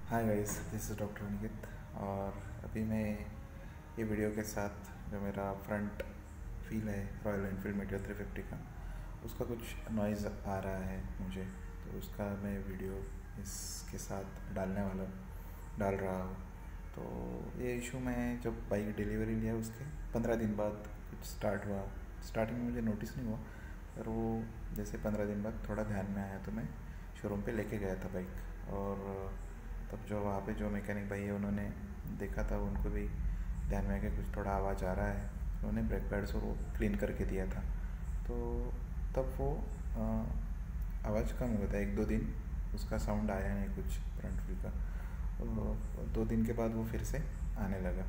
Hi guys, this is doctor Aniket. और अभी मैं ये वीडियो के साथ जो मेरा फ्रंट फील है रॉयल एनफील्ड मीटियोर 350 का, उसका कुछ नॉइज़ आ रहा है मुझे, तो उसका मैं वीडियो इसके साथ डाल रहा हूँ। तो ये इशू मैं जब बाइक डिलीवरी लिया उसके 15 दिन बाद कुछ स्टार्ट हुआ। स्टार्टिंग में मुझे नोटिस नहीं हुआ, पर वो जैसे 15 दिन बाद थोड़ा ध्यान में आया तो मैं शोरूम पे लेके गया था बाइक। और तब जो वहाँ पे जो मैकेनिक भाई है उन्होंने देखा था, उनको भी ध्यान में आया कि कुछ थोड़ा आवाज़ आ रहा है। उन्होंने ब्रेक पैड्स को क्लीन करके दिया था, तो तब वो आवाज़ कम हो गया था। 1-2 दिन उसका साउंड आया नहीं कुछ फ्रंट व्हील का। 2 दिन के बाद वो फिर से आने लगा।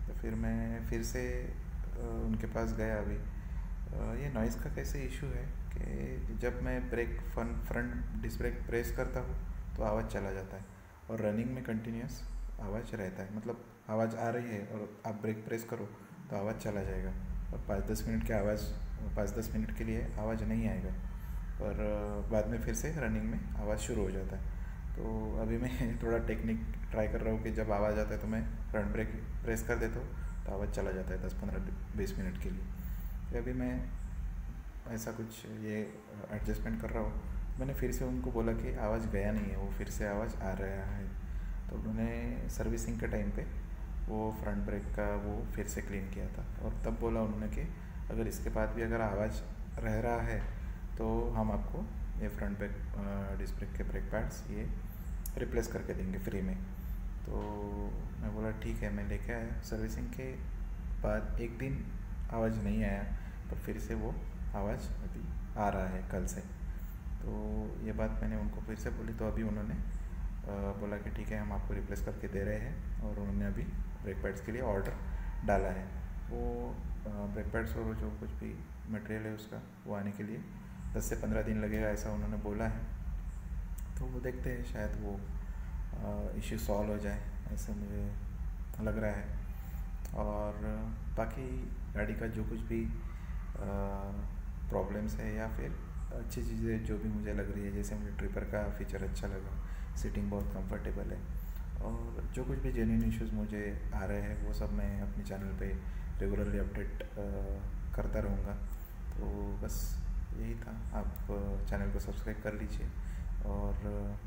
तो फिर मैं फिर से उनके पास गया। अभी ये नॉइज़ का कैसे इशू है कि जब मैं फ्रंट डिस्क ब्रेक प्रेस करता हूँ तो आवाज़ चला जाता है, और रनिंग में कंटिन्यूस आवाज़ रहता है। मतलब आवाज़ आ रही है और आप ब्रेक प्रेस करो तो आवाज़ चला जाएगा, और 5-10 मिनट के लिए आवाज़ नहीं आएगा, और बाद में फिर से रनिंग में आवाज़ शुरू हो जाता है। तो अभी मैं थोड़ा टेक्निक ट्राई कर रहा हूँ कि जब आवाज़ आता है तो मैं फ्रंट ब्रेक प्रेस कर देता हूँ तो आवाज़ चला जाता है 10-15-20 मिनट के लिए। तो अभी मैं ऐसा कुछ ये एडजस्टमेंट कर रहा हूँ। मैंने फिर से उनको बोला कि आवाज़ गया नहीं है, वो फिर से आवाज़ आ रहा है। तो उन्होंने सर्विसिंग के टाइम पे वो फ्रंट ब्रेक का वो फिर से क्लीन किया था, और तब बोला उन्होंने कि अगर इसके बाद भी अगर आवाज़ रह रहा है तो हम आपको ये फ्रंट ब्रेक डिस्क ब्रेक के ब्रेक पैड्स ये रिप्लेस करके देंगे फ्री में। तो मैं बोला ठीक है, मैं लेके आया। सर्विसिंग के बाद 1 दिन आवाज़ नहीं आया, पर फिर से वो आवाज़ अभी आ रहा है कल से। तो ये बात मैंने उनको फिर से बोली, तो अभी उन्होंने बोला कि ठीक है, हम आपको रिप्लेस करके दे रहे हैं, और उन्होंने अभी ब्रेक पैड्स के लिए ऑर्डर डाला है। वो ब्रेक पैड्स और जो कुछ भी मटेरियल है उसका वो आने के लिए 10 से 15 दिन लगेगा, ऐसा उन्होंने बोला है। तो वो देखते हैं, शायद वो इश्यू सॉल्व हो जाए, ऐसा मुझे लग रहा है। और बाकी गाड़ी का जो कुछ भी प्रॉब्लम्स है या फिर अच्छी चीज़ें जो भी मुझे लग रही है, जैसे मुझे ट्रिपर का फीचर अच्छा लगा, सीटिंग बहुत कंफर्टेबल है, और जो कुछ भी जेन्युइन इश्यूज़ मुझे आ रहे हैं वो सब मैं अपने चैनल पे रेगुलरली अपडेट करता रहूँगा। तो बस यही था। आप चैनल को सब्सक्राइब कर लीजिए और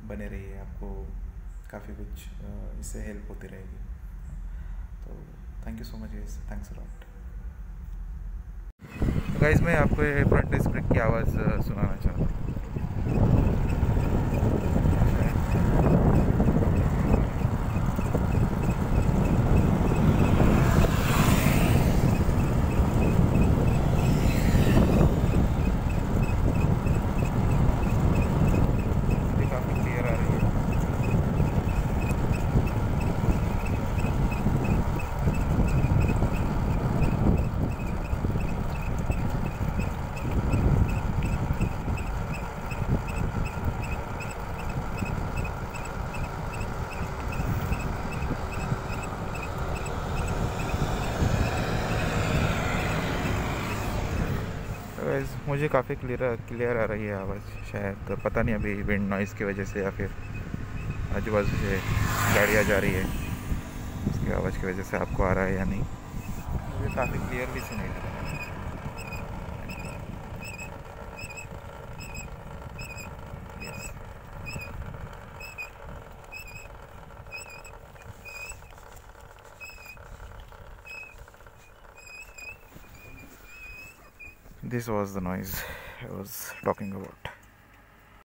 बने रहिए, आपको काफ़ी कुछ इससे हेल्प होती रहेगी। तो thank you so much guys, thanks a lot. Guys, मैं आपको ये फ्रंट डिस्क ब्रेक की आवाज़ सुनाना चाहता हूँ। काफ़ी क्लियर आ रही है। मुझे काफ़ी क्लियर आ रही है आवाज़। शायद पता नहीं, अभी विंड नॉइज़ की वजह से या फिर आजू बाजू से गाड़ियाँ जा रही है उसकी आवाज़ की वजह से आपको आ रहा है या नहीं, मुझे काफ़ी क्लियरली सुनाई दे रहा है। Yes, this was the noise I was talking about.